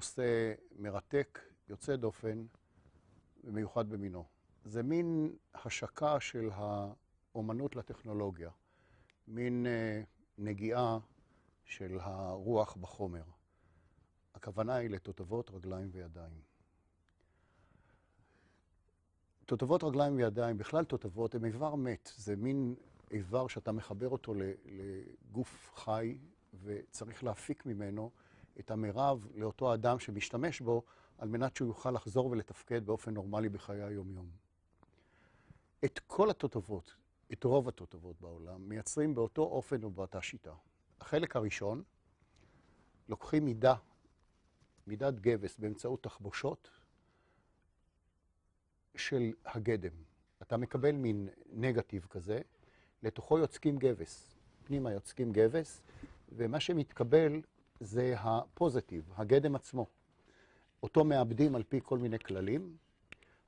נושא מרתק, יוצא דופן ומיוחד במינו. זה מין השקה של האומנות לטכנולוגיה, מין נגיעה של הרוח בחומר. הכוונה היא לתותבות רגליים וידיים. תותבות רגליים וידיים, בכלל תותבות, הם איבר מת. זה מין איבר שאתה מחבר אותו לגוף חי, וצריך להפיק ממנו את המרב לאותו אדם שמשתמש בו, על מנת שהוא יוכל לחזור ולתפקד באופן נורמלי בחיי היום-יום. את כל התותבות, את רוב התותבות בעולם, מייצרים באותו אופן ובאותה שיטה. החלק הראשון, לוקחים מידת גבס באמצעות תחבושות של הגדם. אתה מקבל מין נגטיב כזה, לתוכו יוצקים גבס. פנימה יוצקים גבס, ומה שמתקבל זה הפוזיטיב, הגדם עצמו. אותו מאבדים על פי כל מיני כללים.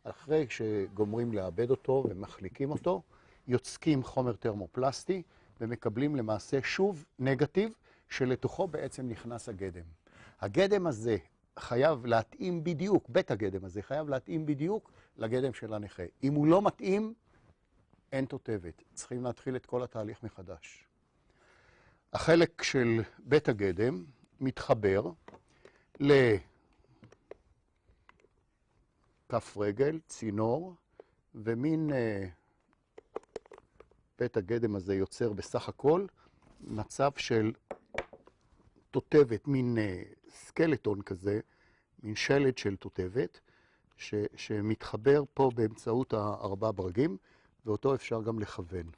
אחרי שגומרים לאבד אותו ומחליקים אותו, יוצקים חומר טרמופלסטי ומקבלים למעשה שוב נגטיב שלתוכו בעצם נכנס הגדם. הגדם הזה חייב להתאים בדיוק, בית הגדם הזה חייב להתאים בדיוק לגדם של הנכה. אם הוא לא מתאים, אין תותבת. צריכים להתחיל את כל התהליך מחדש. החלק של בית הגדם מתחבר לכף רגל, צינור, ומין בית הגדם הזה יוצר בסך הכל מצב של תותבת, מין סקלטון כזה, מין שלד של תותבת, שמתחבר פה באמצעות 4 ברגים, ואותו אפשר גם לכוון.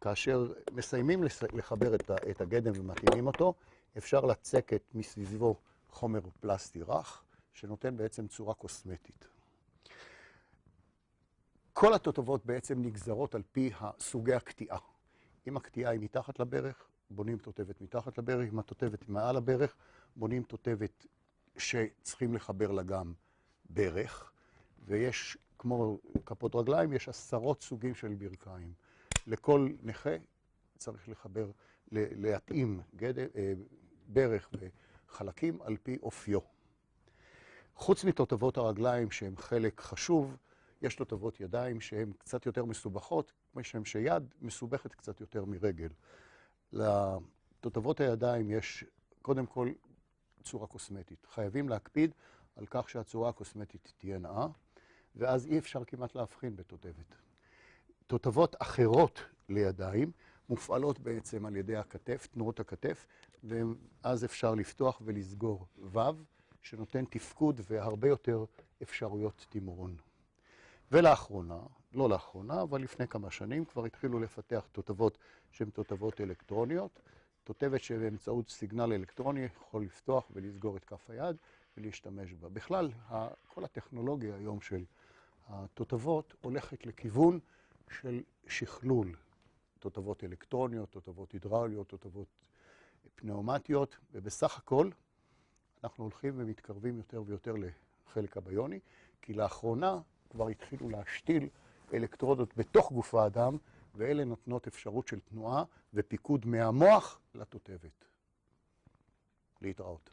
כאשר מסיימים לחבר את הגדם ומתאימים אותו, אפשר לצקת מסביבו חומר פלסטי רך, שנותן בעצם צורה קוסמטית. כל התותבות בעצם נגזרות על פי סוגי הקטיעה. אם הקטיעה היא מתחת לברך, בונים תותבת מתחת לברך. אם התותבת היא מעל הברך, בונים תותבת שצריכים לחבר לה גם ברך. ויש, כמו כפות רגליים, יש 10 סוגים של ברכיים. לכל נכה צריך לחבר, להתאים ברך וחלקים על פי אופיו. חוץ מתותבות הרגליים שהן חלק חשוב, יש תותבות ידיים שהן קצת יותר מסובכות, משום שיד מסובכת קצת יותר מרגל. לתותבות הידיים יש קודם כל צורה קוסמטית. חייבים להקפיד על כך שהצורה הקוסמטית תהיה נאה, ואז אי אפשר כמעט להבחין בתותבת. תותבות אחרות לידיים מופעלות בעצם על ידי הכתף, תנועות הכתף, ואז אפשר לפתוח ולסגור וו, שנותן תפקוד והרבה יותר אפשרויות תימרון. ולאחרונה, לא לאחרונה, אבל לפני כמה שנים כבר התחילו לפתח תותבות שהן תותבות אלקטרוניות. תותבת שבאמצעות סיגנל אלקטרוני יכול לפתוח ולסגור את כף היד ולהשתמש בה. בכלל, כל הטכנולוגיה היום של התותבות הולכת לכיוון של שכלול. תותבות אלקטרוניות, תותבות הידראוליות, תותבות פנאומטיות, ובסך הכל אנחנו הולכים ומתקרבים יותר ויותר לחלק הביוני, כי לאחרונה כבר התחילו להשתיל אלקטרודות בתוך גוף האדם, ואלה נותנות אפשרות של תנועה ופיקוד מהמוח לתותבת. להתראות.